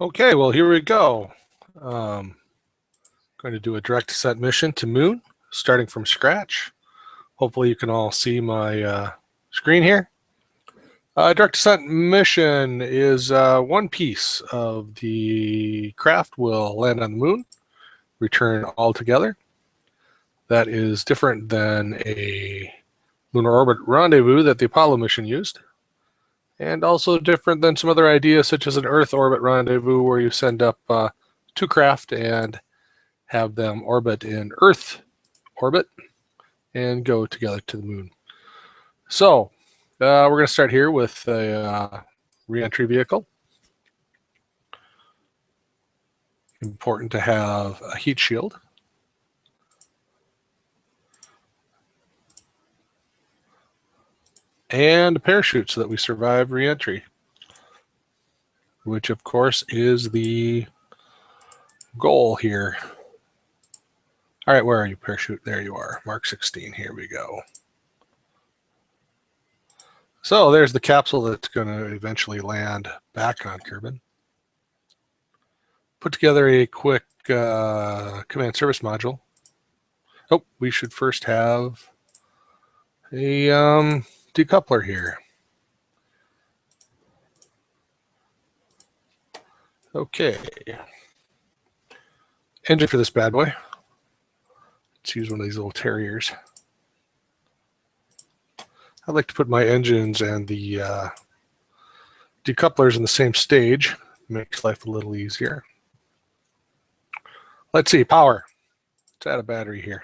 Okay, well, here we go. Going to do a direct ascent mission to Moon, starting from scratch. Hopefully you can all see my screen here. Direct ascent mission is one piece of the craft will land on the Moon, return all together. That is different than a lunar orbit rendezvous that the Apollo mission used, and also different than some other ideas such as an Earth orbit rendezvous where you send up two craft and have them orbit in Earth orbit and go together to the Moon. So we're going to start here with a re-entry vehicle. Important to have a heat shield. And a parachute so that we survive re-entry, which of course is the goal here. All right, where are you, parachute? There you are, Mark 16. Here we go. So there's the capsule that's going to eventually land back on Kerbin. Put together a quick command service module. Oh, we should first have a decoupler here. Okay. Engine for this bad boy. Let's use one of these little terriers. I'd like to put my engines and the decouplers in the same stage. Makes life a little easier. Let's see, power. Let's add a battery here.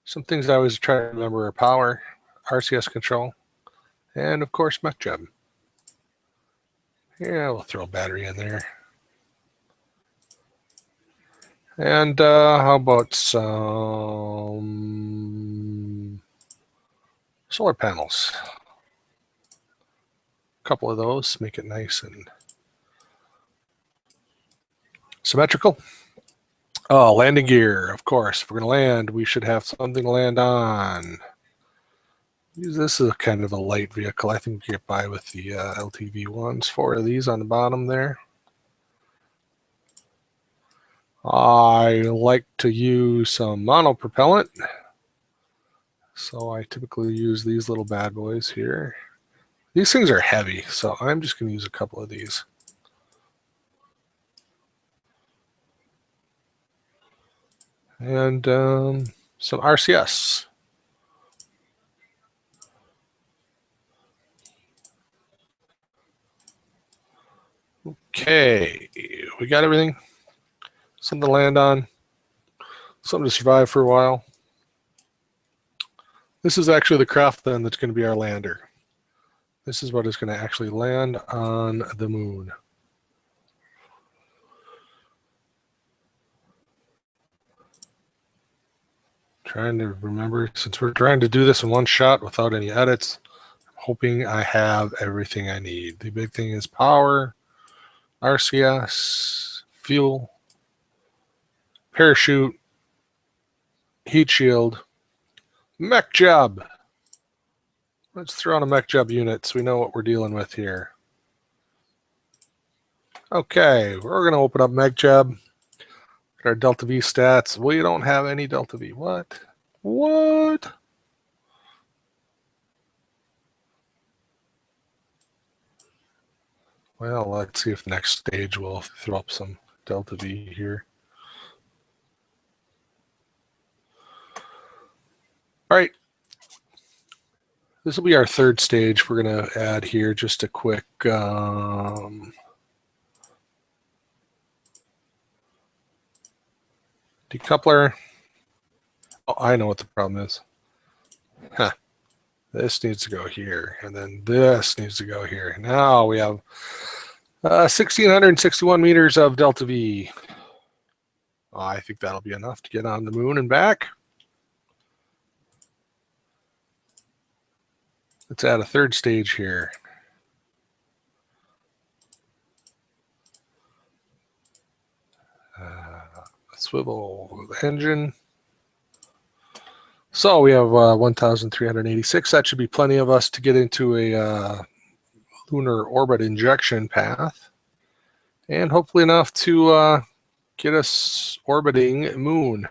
Some things I always try to remember are power, RCS control, and of course Mechjeb. Yeah, we'll throw a battery in there. And how about some solar panels? A couple of those, make it nice and symmetrical. Oh, landing gear, of course. If we're going to land, we should have something to land on. This is kind of a light vehicle. I think we can get by with the LTV ones. 4 of these on the bottom there. I like to use some monopropellant. So I typically use these little bad boys here. These things are heavy, so I'm just going to use a couple of these. And some RCS. Okay, we got everything. Something to land on. Something to survive for a while. This is actually the craft then that's going to be our lander. This is what is going to actually land on the Moon. Trying to remember, since we're trying to do this in one shot without any edits, I'm hoping I have everything I need. The big thing is power, RCS, fuel, parachute, heat shield, Mechjeb. Let's throw on a Mechjeb unit so we know what we're dealing with here. Okay, we're going to open up Mechjeb. Our delta V stats. We don't have any delta V. What? What? Well, let's see if the next stage will throw up some delta V here. All right. This will be our third stage. We're going to add here just a quick decoupler. Oh, I know what the problem is. Huh. This needs to go here, and then this needs to go here. Now we have 1,661 meters of delta V. Oh, I think that'll be enough to get on the Moon and back. Let's add a third stage here. Swivel engine. So we have 1,386. That should be plenty of us to get into a lunar orbit injection path. and hopefully enough to get us orbiting Moon.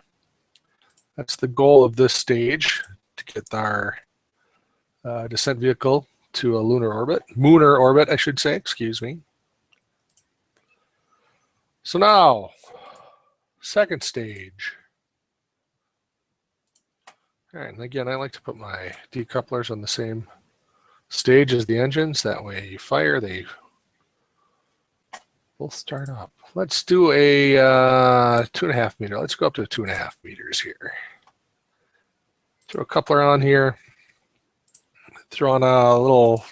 That's the goal of this stage, to get our descent vehicle to a lunar orbit, I should say, excuse me. So now, second stage. All right, and again, I like to put my decouplers on the same stage as the engines. That way you fire, they will start up. Let's do a 2.5 meter. Let's go up to 2.5 meters here. Throw a coupler on here. Throw on a little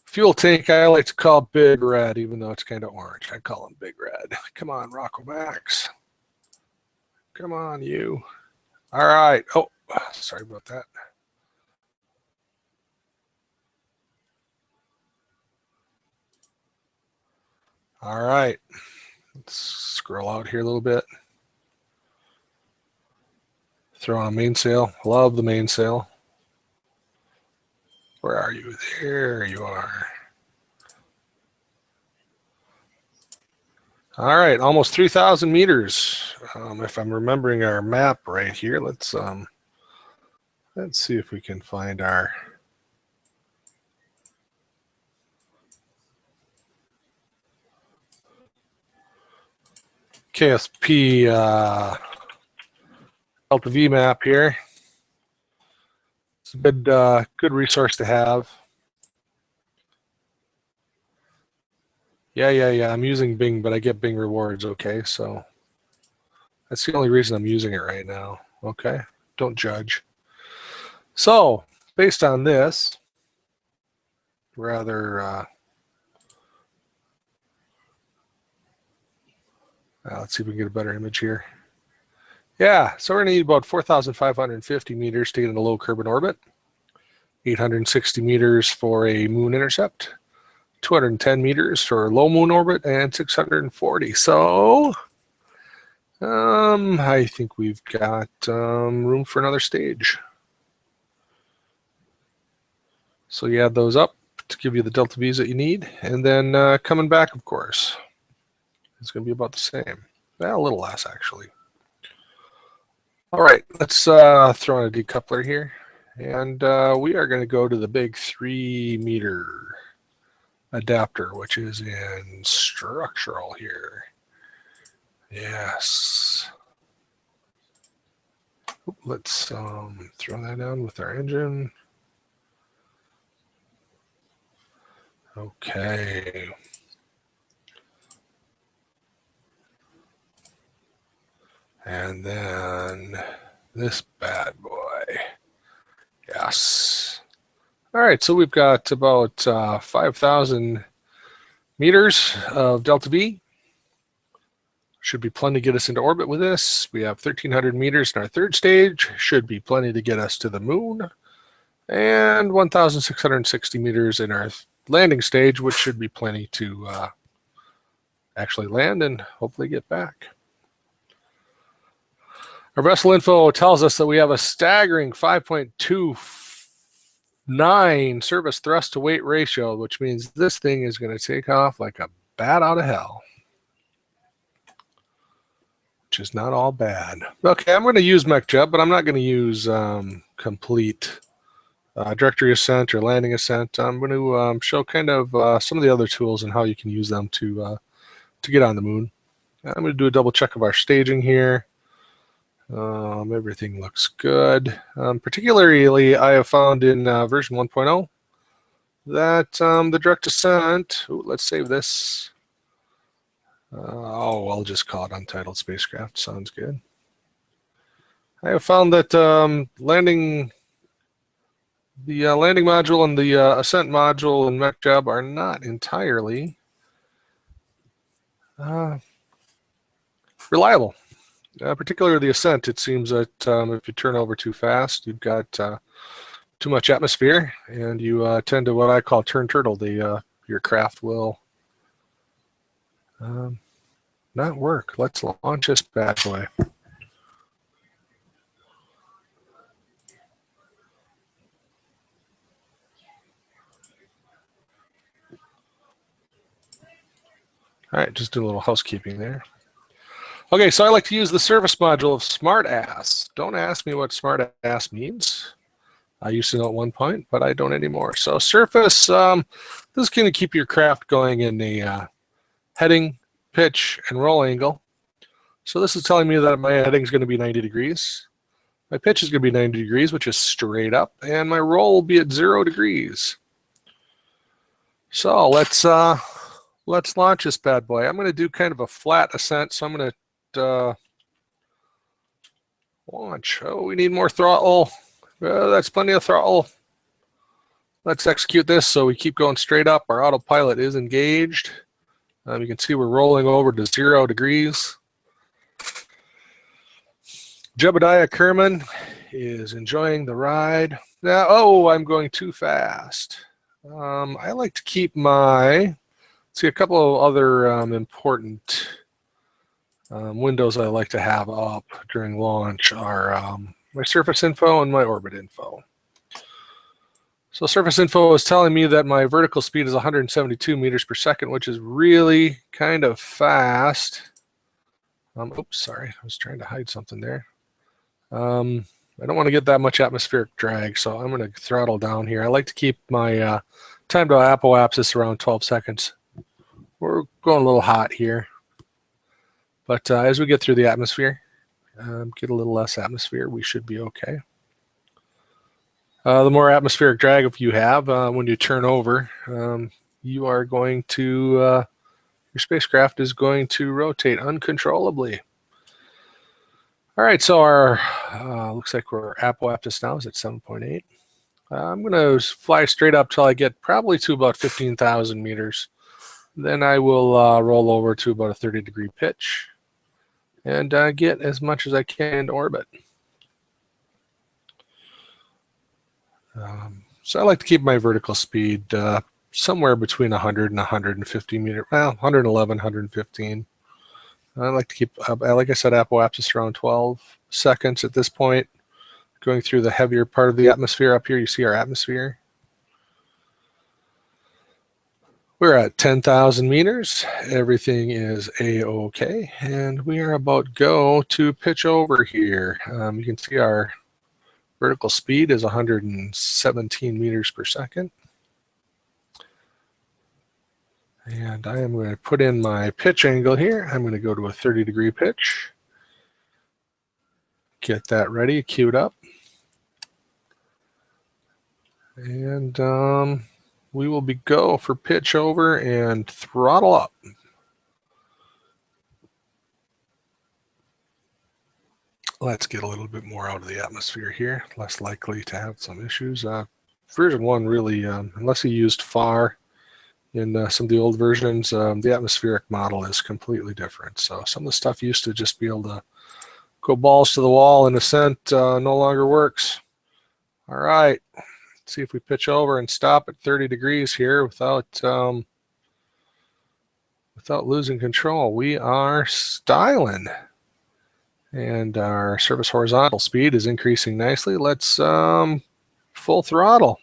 fuel tank I like to call Big Red, even though it's kind of orange. I call him Big Red. Come on, Rocco Max. Come on, you. All right. Oh, sorry about that. All right. Let's scroll out here a little bit. Throw on a mainsail. Love the mainsail. Where are you? There you are. All right, almost 3,000 meters. If I'm remembering our map right here, let's see if we can find our KSP Delta V map here. It's a good resource to have. Yeah. I'm using Bing, but I get Bing rewards. Okay, so that's the only reason I'm using it right now. Okay, don't judge. So based on this, rather, let's see if we can get a better image here. Yeah, so we're going to need about 4,550 meters to get into low Kerbin orbit, 860 meters for a moon intercept, 210 meters for low moon orbit, and 640. So I think we've got room for another stage. So you add those up to give you the delta V's that you need, and then coming back, of course, it's going to be about the same. Well, a little less, actually. All right, let's throw on a decoupler here, and we are going to go to the big 3-meter adapter, which is in structural here. Yes. Let's throw that down with our engine. Okay. And then this bad boy. Yes. All right, so we've got about 5,000 meters of delta V. Should be plenty to get us into orbit with this. We have 1,300 meters in our third stage. Should be plenty to get us to the moon. And 1,660 meters in our landing stage, which should be plenty to actually land and hopefully get back. Our vessel info tells us that we have a staggering 5.29 service thrust to weight ratio, which means this thing is going to take off like a bat out of hell, which is not all bad. Okay, I'm going to use Mechjeb, but I'm not going to use complete directory ascent or landing ascent. I'm going to show kind of some of the other tools and how you can use them to get on the moon. I'm going to do a double check of our staging here. Everything looks good. Particularly, I have found in version 1.0 that the direct ascent, let's save this. I'll just call it untitled spacecraft. Sounds good. I have found that the landing module and the ascent module in Mechjeb are not entirely reliable. Particularly the ascent, it seems that if you turn over too fast, you've got too much atmosphere, and you tend to what I call turn turtle. Your craft will not work. Let's launch this bad boy. All right, just do a little housekeeping there. Okay, so I like to use the service module of smartass. Don't ask me what smartass means. I used to know at one point, but I don't anymore. So surface, this is going to keep your craft going in the heading, pitch, and roll angle. So this is telling me that my heading is going to be 90 degrees. My pitch is going to be 90 degrees, which is straight up, and my roll will be at 0 degrees. So let's launch this bad boy. I'm going to do kind of a flat ascent, so I'm going to launch. Oh, we need more throttle. That's plenty of throttle. Let's execute this so we keep going straight up. Our autopilot is engaged. You can see we're rolling over to 0 degrees. Jebediah Kerman is enjoying the ride. Now, oh, I'm going too fast. I like to keep my, see a couple of other important windows I like to have up during launch are my surface info and my orbit info. So surface info is telling me that my vertical speed is 172 meters per second, which is really kind of fast. Oops, sorry, I was trying to hide something there. I don't want to get that much atmospheric drag, so I'm going to throttle down here. I like to keep my time to apoapsis around 12 seconds. We're going a little hot here. But as we get through the atmosphere, get a little less atmosphere, we should be okay. The more atmospheric drag if you have, when you turn over, you are going to, your spacecraft is going to rotate uncontrollably. All right, so our, looks like our apoapsis now is at 7.8. I'm going to fly straight up till I get probably to about 15,000 meters. Then I will roll over to about a 30-degree pitch and get as much as I can into orbit. So I like to keep my vertical speed somewhere between 100 and 150 meters, well, 111, 115. I like to keep, like I said, apoapsis around 12 seconds at this point. Going through the heavier part of the atmosphere up here, you see our atmosphere. We're at 10,000 meters. Everything is A-OK, and we are about go to pitch over here. You can see our vertical speed is 117 meters per second. And I am going to put in my pitch angle here. I'm going to go to a 30-degree pitch. Get that ready, queued up. And we will be go for pitch over and throttle up. Let's get a little bit more out of the atmosphere here. Less likely to have some issues. Version 1 really, unless you used FAR in some of the old versions, the atmospheric model is completely different. So some of the stuff used to just be able to go balls to the wall in ascent no longer works. All right, let's see if we pitch over and stop at 30 degrees here without losing control. We are styling. And our surface horizontal speed is increasing nicely. Let's full throttle.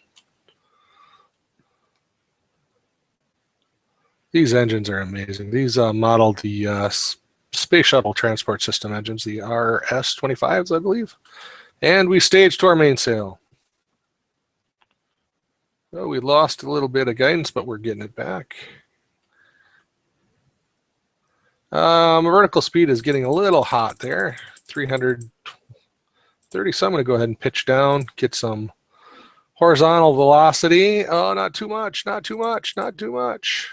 These engines are amazing. These model the Space Shuttle Transport System engines, the RS-25s, I believe. And we staged to our mainsail. Well, we lost a little bit of guidance, but we're getting it back. Vertical speed is getting a little hot there, 330. So I'm going to go ahead and pitch down, get some horizontal velocity. Oh, not too much, not too much, not too much.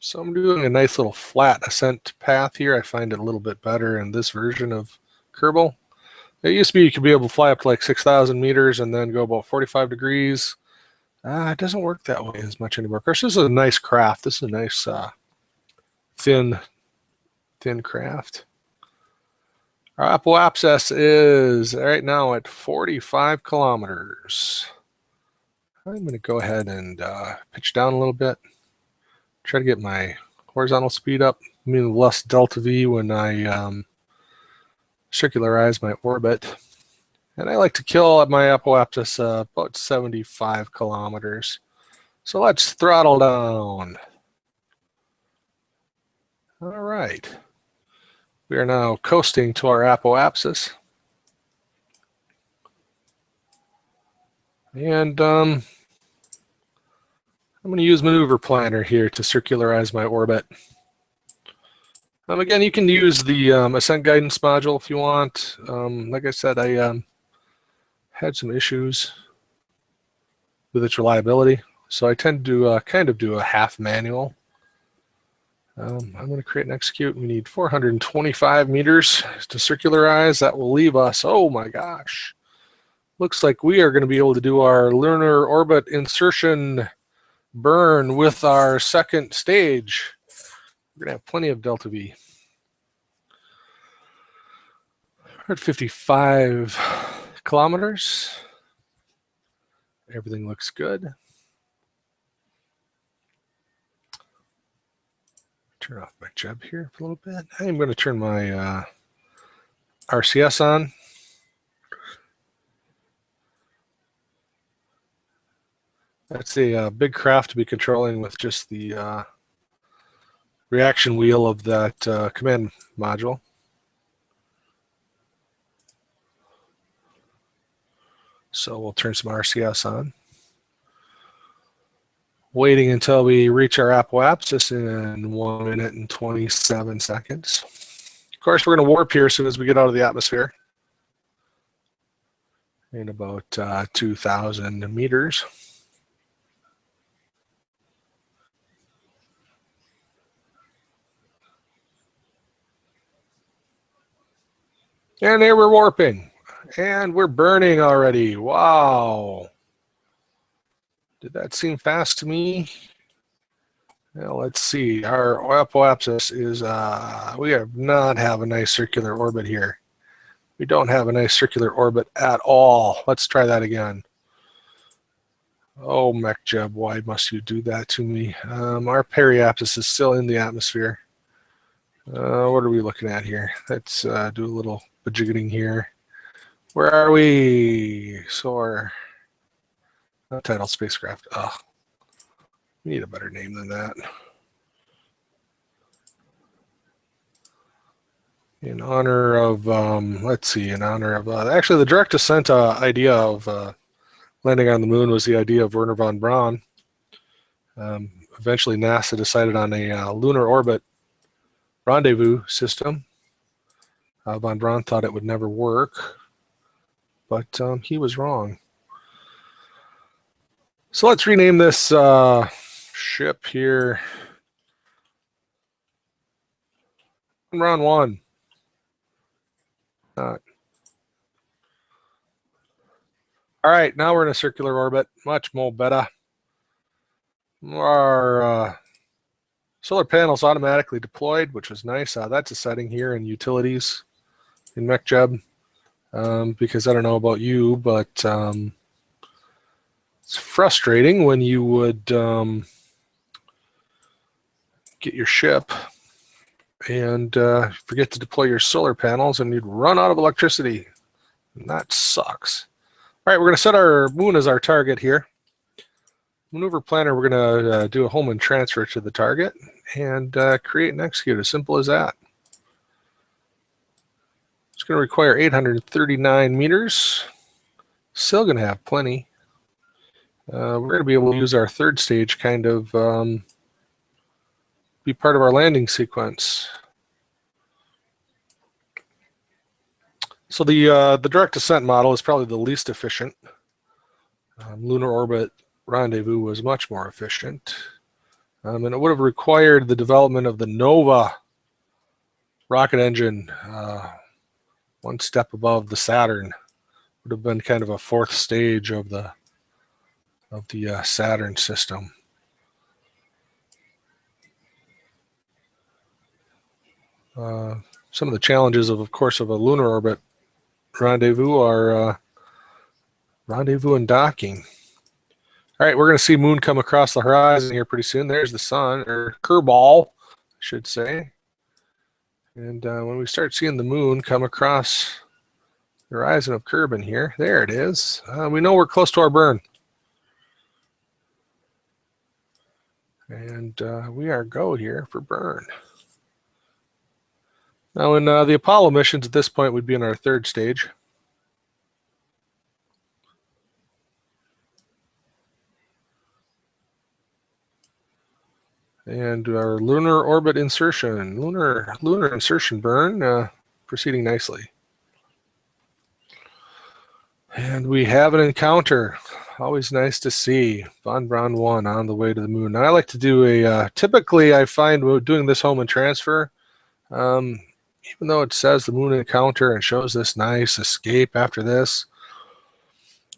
So I'm doing a nice little flat ascent path here. I find it a little bit better in this version of Kerbal. It used to be you could be able to fly up to like 6,000 meters and then go about 45 degrees. It doesn't work that way as much anymore. Of course, this is a nice craft. This is a nice thin craft. Our apoapsis is right now at 45 kilometers. I'm going to go ahead and pitch down a little bit. Try to get my horizontal speed up. I mean, less delta V when I circularize my orbit. And I like to kill at my apoapsis about 75 kilometers. So let's throttle down. All right. We are now coasting to our apoapsis. And I'm going to use Maneuver Planner here to circularize my orbit. Again, you can use the ascent guidance module if you want. Like I said, I had some issues with its reliability, so I tend to kind of do a half manual. I'm going to create and execute. We need 425 meters to circularize. That will leave us, oh my gosh, looks like we are going to be able to do our lunar orbit insertion burn with our second stage. We're going to have plenty of delta V. We're at 55 kilometers. Everything looks good. Turn off Mechjeb here for a little bit. I'm going to turn my RCS on. That's a big craft to be controlling with just the reaction wheel of that command module. So we'll turn some RCS on. Waiting until we reach our apoapsis in 1 minute and 27 seconds. Of course, we're going to warp here as soon as we get out of the atmosphere in about 2,000 meters. And there we're warping. And we're burning already. Wow. Did that seem fast to me? Well, let's see. Our apoapsis is, we have not have a nice circular orbit here. We don't have a nice circular orbit at all. Let's try that again. Oh, Mechjeb, why must you do that to me? Our periapsis is still in the atmosphere. What are we looking at here? Let's do a little bajiggiting here. Where are we? Soar. Not tidal spacecraft. Oh, we need a better name than that. In honor of, let's see, in honor of, actually the direct ascent idea of landing on the moon was the idea of Wernher von Braun. Eventually NASA decided on a lunar orbit rendezvous system. Von Braun thought it would never work, but he was wrong. So let's rename this ship here Round 1. All right, now we're in a circular orbit, much more better. Our solar panels automatically deployed, which was nice. That's a setting here in utilities in Mechjeb, because I don't know about you, but it's frustrating when you would get your ship and forget to deploy your solar panels and you'd run out of electricity. And that sucks. All right, we're going to set our moon as our target here. Maneuver Planner, we're going to do a Holman transfer to the target and create and execute. As simple as that. It's going to require 839 meters. Still going to have plenty. We're going to be able to use our third stage kind of be part of our landing sequence. So the direct ascent model is probably the least efficient. Lunar orbit rendezvous was much more efficient. And it would have required the development of the NOVA rocket engine, one step above the Saturn. Would have been kind of a fourth stage of the Saturn system. Some of the challenges of course, of a lunar orbit rendezvous are rendezvous and docking. All right, we're going to see moon come across the horizon here pretty soon. There's the sun, or Kerbal, I should say. And when we start seeing the moon come across the horizon of Kerbin here, there it is. We know we're close to our burn. And we are go here for burn. Now in the Apollo missions at this point, we'd be in our third stage. And our lunar orbit insertion, lunar insertion burn, proceeding nicely. And we have an encounter. Always nice to see. Von Braun 1 on the way to the moon. Now I like to do a, typically I find doing this home and transfer, even though it says the moon encounter and shows this nice escape after this,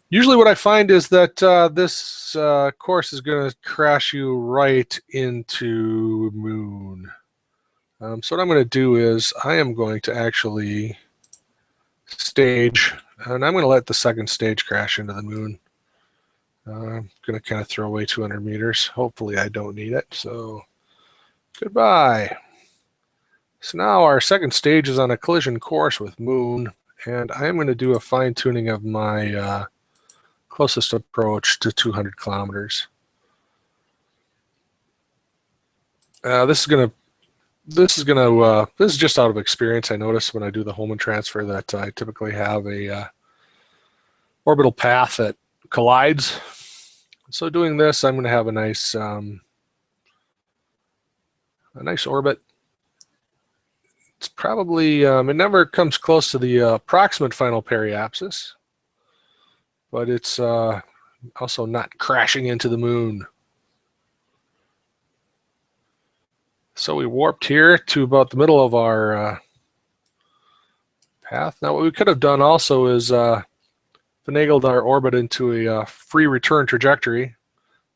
usually what I find is that this course is going to crash you right into moon. So what I'm going to do is I am going to actually stage, and I'm going to let the second stage crash into the moon. I'm going to kind of throw away 200 meters. Hopefully I don't need it. So goodbye. So now our second stage is on a collision course with moon, and I'm going to do a fine tuning of my closest approach to 200 kilometers. This is just out of experience. I notice when I do the Hohmann transfer that I typically have a orbital path that collides. So doing this, I'm going to have a nice orbit. It's probably it never comes close to the approximate final periapsis, but it's also not crashing into the moon. So we warped here to about the middle of our path. Now what we could have done also is finagled our orbit into a free return trajectory.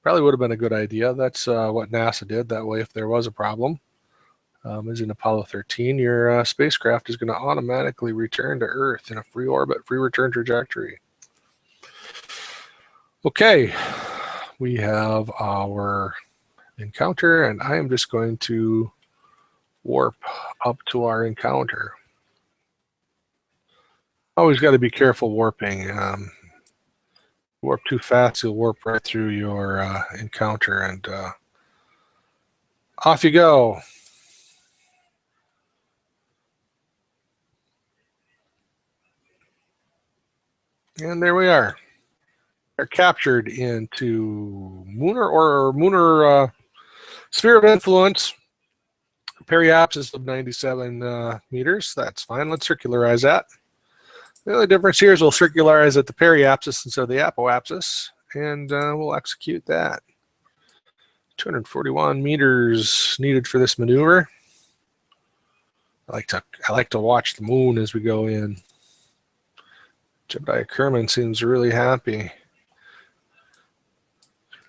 Probably would have been a good idea. That's what NASA did. That way if there was a problem, as in Apollo 13, your spacecraft is going to automatically return to Earth in a free orbit, free return trajectory. Okay, we have our encounter, and I am just going to warp up to our encounter. Always got to be careful warping. Warp too fast, you'll warp right through your encounter, and off you go. And there we are. They're captured into lunar sphere of influence, periapsis of 97 meters. That's fine. Let's circularize that. The only difference here is we'll circularize at the periapsis instead of the apoapsis, and we'll execute that. 241 meters needed for this maneuver. I like to watch the moon as we go in. Jebediah Kerman seems really happy.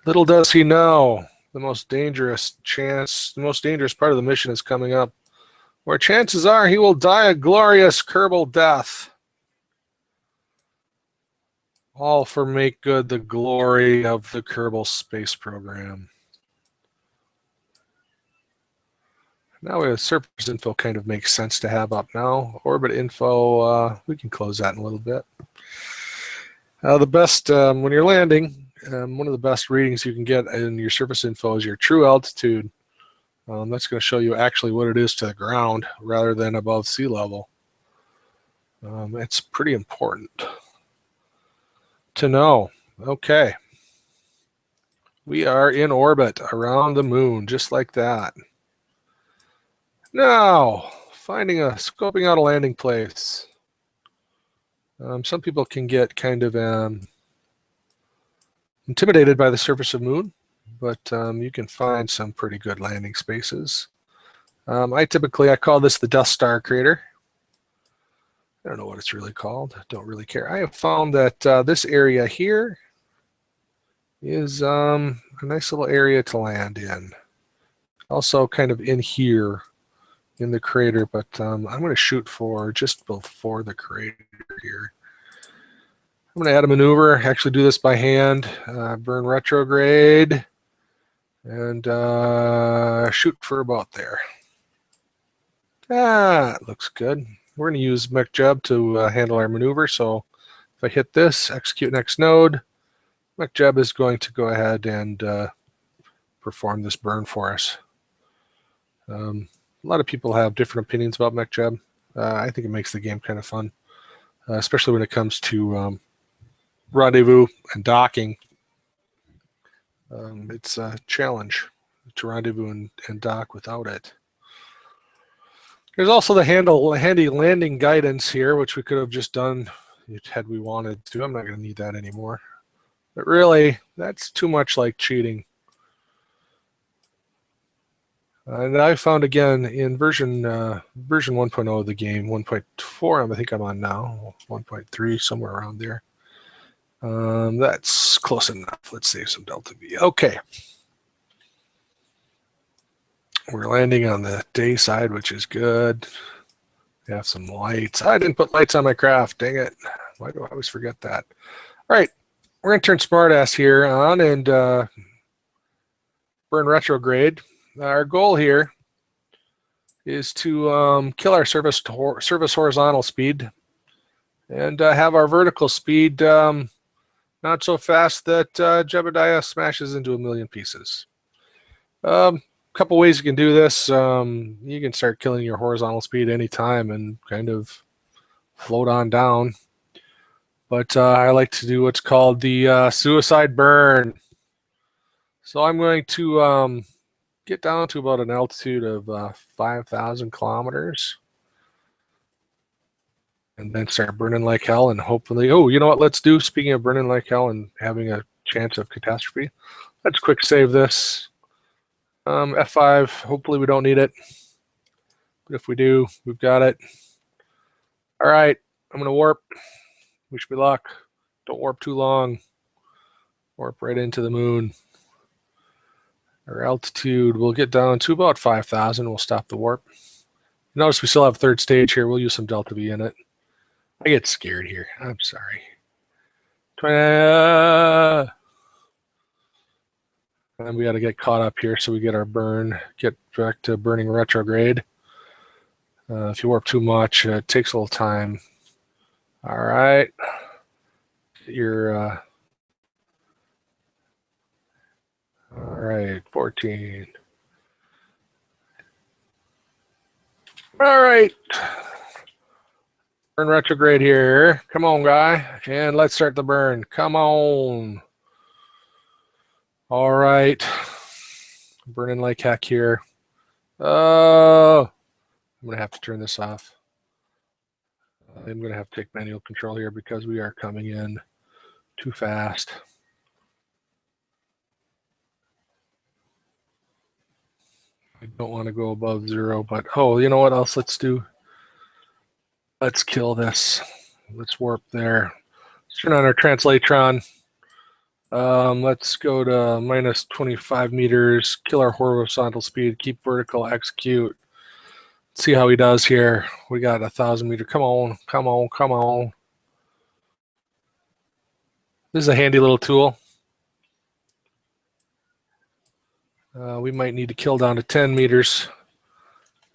Little does he know, the most dangerous part of the mission is coming up, where chances are he will die a glorious Kerbal death. All for make good the glory of the Kerbal space program. Now we have surface info kind of makes sense to have up now. Orbit info, we can close that in a little bit. The best, when you're landing, one of the best readings you can get in your surface info is your true altitude. That's going to show you actually what it is to the ground rather than above sea level. It's pretty important to know. Okay. We are in orbit around the moon, just like that. Now, scoping out a landing place. Some people can get kind of intimidated by the surface of moon, but you can find some pretty good landing spaces. I call this the Death Star crater. I don't know what it's really called. I don't really care. I have found that this area here is a nice little area to land in. Also kind of in here in the crater, but I'm going to shoot for just before the crater here. I'm going to add a maneuver, actually do this by hand, burn retrograde, and shoot for about there. That looks good. We're going to use Mechjeb to handle our maneuver, so if I hit this, execute next node, Mechjeb is going to go ahead and perform this burn for us. A lot of people have different opinions about Mechjeb. I think it makes the game kind of fun, especially when it comes to rendezvous and docking. It's a challenge to rendezvous and dock without it. There's also the handy landing guidance here, which we could have just done had we wanted to. I'm not going to need that anymore. But really, that's too much like cheating. And I found again in version 1.0 of the game, 1.4 I think I'm on now, 1.3, somewhere around there. That's close enough. Let's save some delta V. Okay. We're landing on the day side, which is good. We have some lights. I didn't put lights on my craft. Dang it. Why do I always forget that? All right. We're going to turn smartass here on and burn retrograde. Our goal here is to kill our service horizontal speed and have our vertical speed not so fast that Jebediah smashes into a million pieces. Couple ways you can do this. You can start killing your horizontal speed anytime and kind of float on down. But I like to do what's called the suicide burn. So I'm going to get down to about an altitude of 5,000 kilometers. And then start burning like hell and hopefully, oh, you know what, let's do, speaking of burning like hell and having a chance of catastrophe, let's quick save this. F5, hopefully we don't need it. But if we do, we've got it. All right, I'm going to warp. Wish me luck. Don't warp too long. Warp right into the moon. Our altitude will get down to about 5,000. We'll stop the warp. Notice we still have third stage here. We'll use some delta V in it. I get scared here. I'm sorry. And we got to get caught up here so we get our burn, get back to burning retrograde. If you warp too much, it takes a little time. All right. Get your, all right, 14. All right. Burn retrograde here. Come on, guy. And let's start the burn. Come on. All right. Burning like heck here. Oh, I'm going to have to turn this off. I'm going to have to take manual control here because we are coming in too fast. I don't want to go above 0, but oh, you know what else let's do? Let's kill this. Let's warp there. Let's turn on our translatron. Let's go to minus 25 meters, kill our horizontal speed, keep vertical, execute. See how he does here. We got 1,000 meter. Come on, come on, come on. This is a handy little tool. We might need to kill down to 10 meters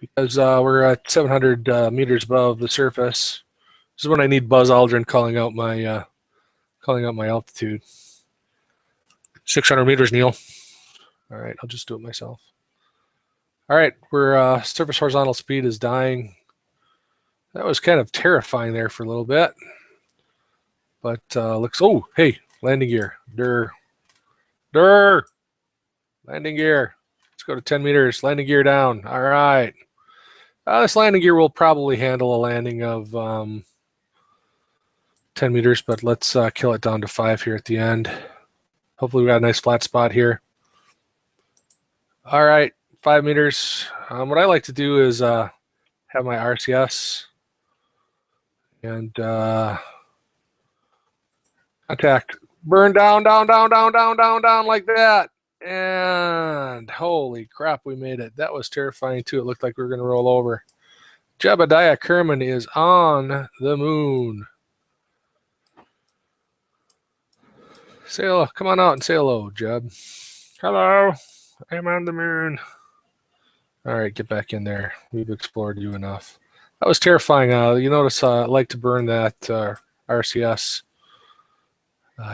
because we're at 700 meters above the surface. This is when I need Buzz Aldrin calling out my altitude. 600 meters, Neil. All right, I'll just do it myself. All right, we're surface horizontal speed is dying. That was kind of terrifying there for a little bit. But looks, oh, hey, landing gear. Landing gear. Let's go to 10 meters. Landing gear down. All right. This landing gear will probably handle a landing of 10 meters, but let's kill it down to 5 here at the end. Hopefully we got a nice flat spot here. All right, 5 meters. What I like to do is have my RCS and contact. Burn down, down, down, down, down, down, down like that. And holy crap, we made it. That was terrifying too. It looked like we were going to roll over. Jebediah Kerman is on the moon. Say hello. Come on out and say hello, Jeb. Hello. I'm on the moon. All right, get back in there. We've explored you enough. That was terrifying. You notice I like to burn that RCS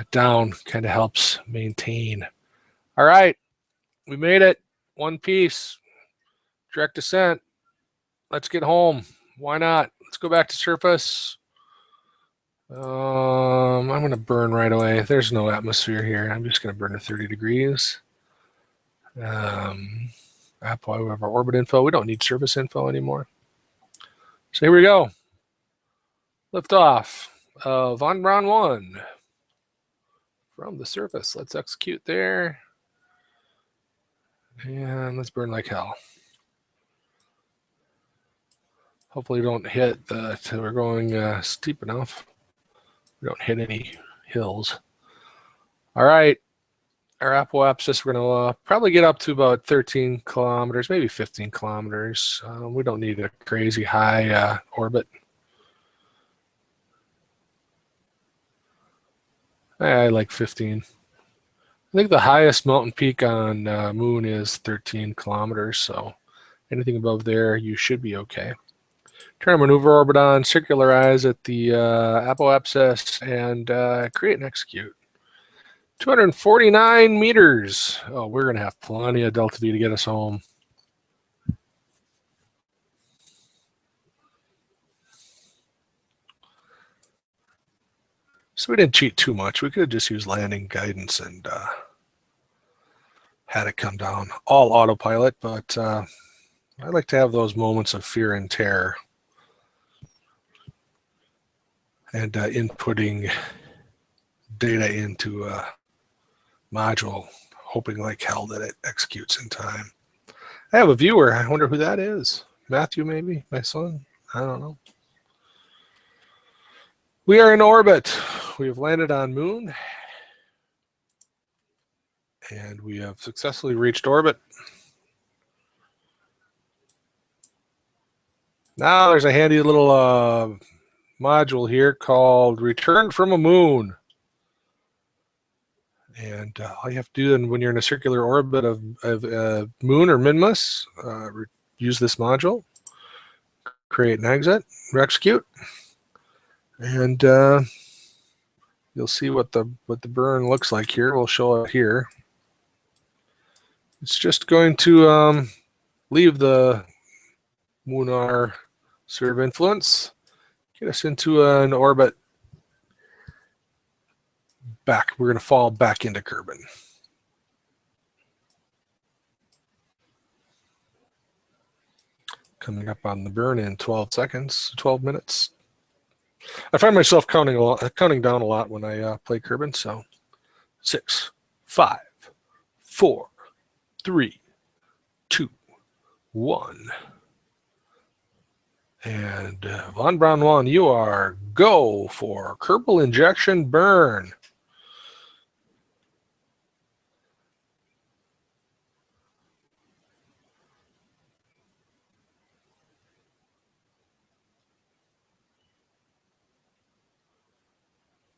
down. Kind of helps maintain. All right, We made it. One piece. Direct descent. Let's get home. Why not? Let's go back to surface. I'm going to burn right away. There's no atmosphere here. I'm just going to burn to 30 degrees. Apple, we have our orbit info. We don't need surface info anymore. So here we go. Liftoff of Von Braun 1 from the surface. Let's execute there. And let's burn like hell. Hopefully we don't hit we're going steep enough. We don't hit any hills. All right. Our apoapsis, we're going to probably get up to about 13 kilometers, maybe 15 kilometers. We don't need a crazy high orbit. I like 15. I think the highest mountain peak on Moon is 13 kilometers, so anything above there, you should be okay. Turn our maneuver orbit on, circularize at the apoapsis, and create and execute. 249 meters. Oh, we're going to have plenty of delta V to get us home. So we didn't cheat too much. We could have just used landing guidance and had it come down. All autopilot, but I like to have those moments of fear and terror. And inputting data into a module, hoping like hell that it executes in time. I have a viewer. I wonder who that is. Matthew, maybe? My son? I don't know. We are in orbit. We have landed on Moon. And we have successfully reached orbit. Now there's a handy little module here called Return from a Moon. And all you have to do when you're in a circular orbit of Moon or Minmus, use this module, create an exit, execute, and you'll see what the burn looks like here. We'll show it here. It's just going to leave the lunar sphere of influence, get us into an orbit back. We're going to fall back into Kerbin. Coming up on the burn in 12 seconds, 12 minutes. I find myself counting down a lot when I play Kerbin. So 6, 5, 4, 3, 2, 1. And Von Braun 1, you are go for Kerbal injection burn.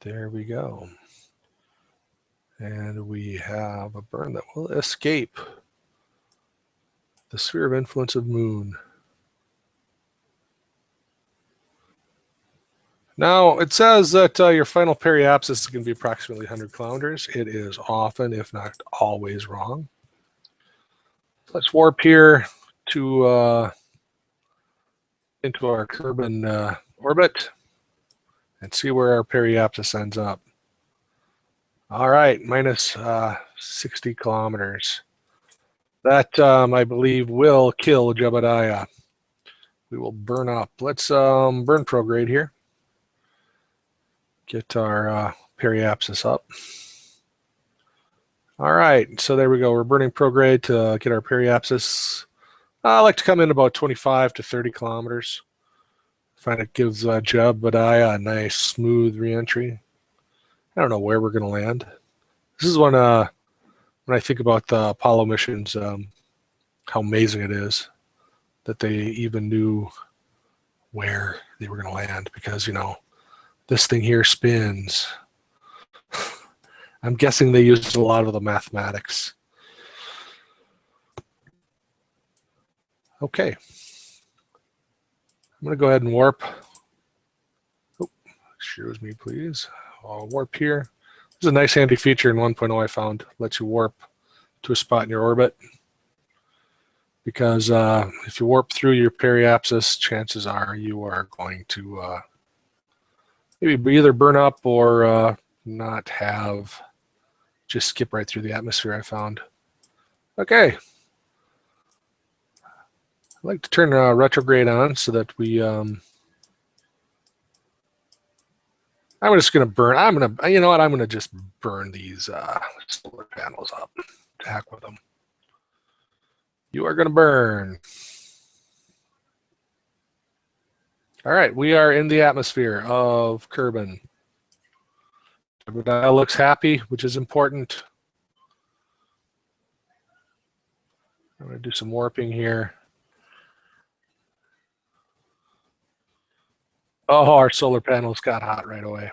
There we go. And we have a burn that will escape the sphere of influence of Moon. Now, it says that your final periapsis is going to be approximately 100 kilometers. It is often, if not always, wrong. Let's warp here to into our Kerbin orbit and see where our periapsis ends up. All right, minus 60 kilometers. That, I believe, will kill Jebediah. We will burn up. Let's burn prograde here. Get our periapsis up. All right, so there we go. We're burning prograde to get our periapsis. I like to come in about 25 to 30 kilometers. Find it gives Jebediah a nice smooth reentry. I don't know where we're going to land. This is when I think about the Apollo missions, how amazing it is that they even knew where they were going to land, because, you know, this thing here spins. I'm guessing they used a lot of the mathematics. Okay. I'm going to go ahead and warp. Oh, excuse me, please. I'll warp here. This is a nice handy feature in 1.0 I found. Lets you warp to a spot in your orbit. Because if you warp through your periapsis, chances are you are going to maybe either burn up or not have, just skip right through the atmosphere, I found. Okay. I'd like to turn retrograde on so that we, I'm just going to burn, you know what, I'm going to just burn these solar panels up. To heck with them. You are going to burn. All right, we are in the atmosphere of Kerbin. Everybody looks happy, which is important. I'm going to do some warping here. Oh, our solar panels got hot right away.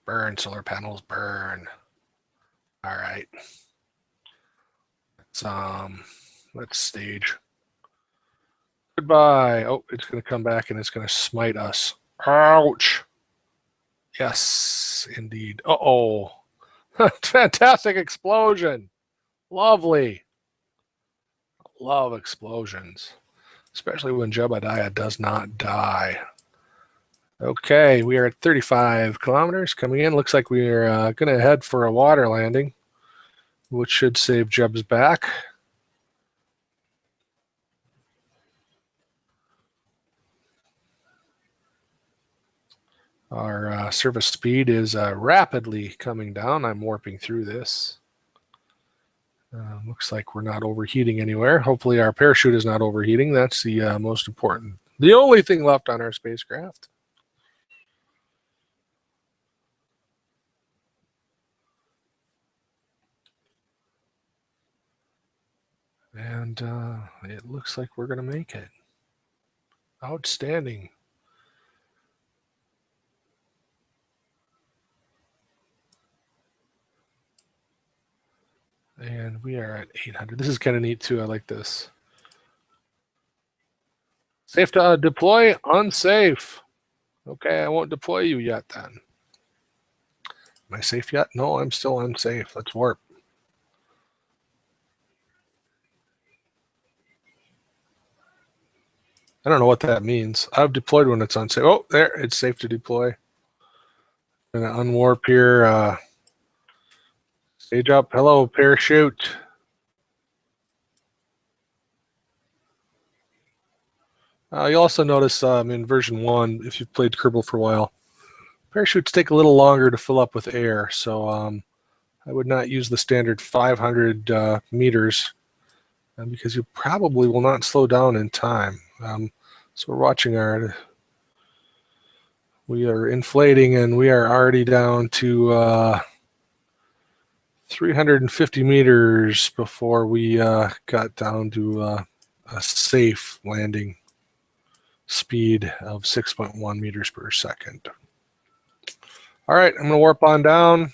Burn, solar panels, burn. All right. Let's stage. Goodbye. Oh, it's going to come back and it's going to smite us. Ouch. Yes, indeed. Uh-oh. Fantastic explosion. Lovely. Love explosions. Especially when Jebediah does not die. Okay, we are at 35 kilometers coming in. Looks like we're going to head for a water landing, which should save Jeb's back. Our surface speed is rapidly coming down. I'm warping through this. Looks like we're not overheating anywhere. Hopefully our parachute is not overheating. That's the most important. The only thing left on our spacecraft. And it looks like we're going to make it. Outstanding. And we are at 800. This is kind of neat too. I like this. Safe to deploy? Unsafe. Okay, I won't deploy you yet then. Am I safe yet? No, I'm still unsafe. Let's warp. I don't know what that means. I've deployed when it's unsafe. Oh, there, it's safe to deploy. I'm going to unwarp here. Stage up. Hello, parachute. You'll also notice in version 1, if you've played Kerbal for a while, parachutes take a little longer to fill up with air. So I would not use the standard 500 meters because you probably will not slow down in time. So we're watching we are inflating and we are already down to 350 meters before we got down to a safe landing speed of 6.1 meters per second. All right, I'm going to warp on down.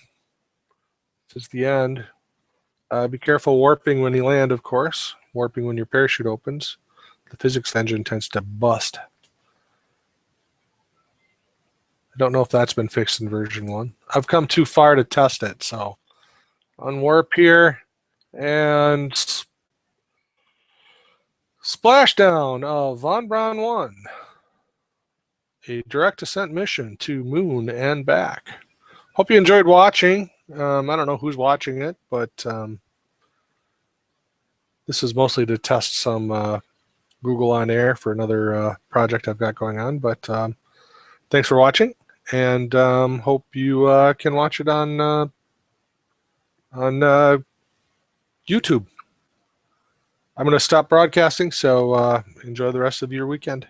This is the end. Be careful warping when you land, of course. Warping when your parachute opens. The physics engine tends to bust. I don't know if that's been fixed in version 1. I've come too far to test it, so unwarp here and splashdown of Von Braun 1. A direct ascent mission to Moon and back. Hope you enjoyed watching. I don't know who's watching it, but this is mostly to test some Google on Air for another project I've got going on. But thanks for watching, and hope you can watch it on YouTube. I'm going to stop broadcasting, so enjoy the rest of your weekend.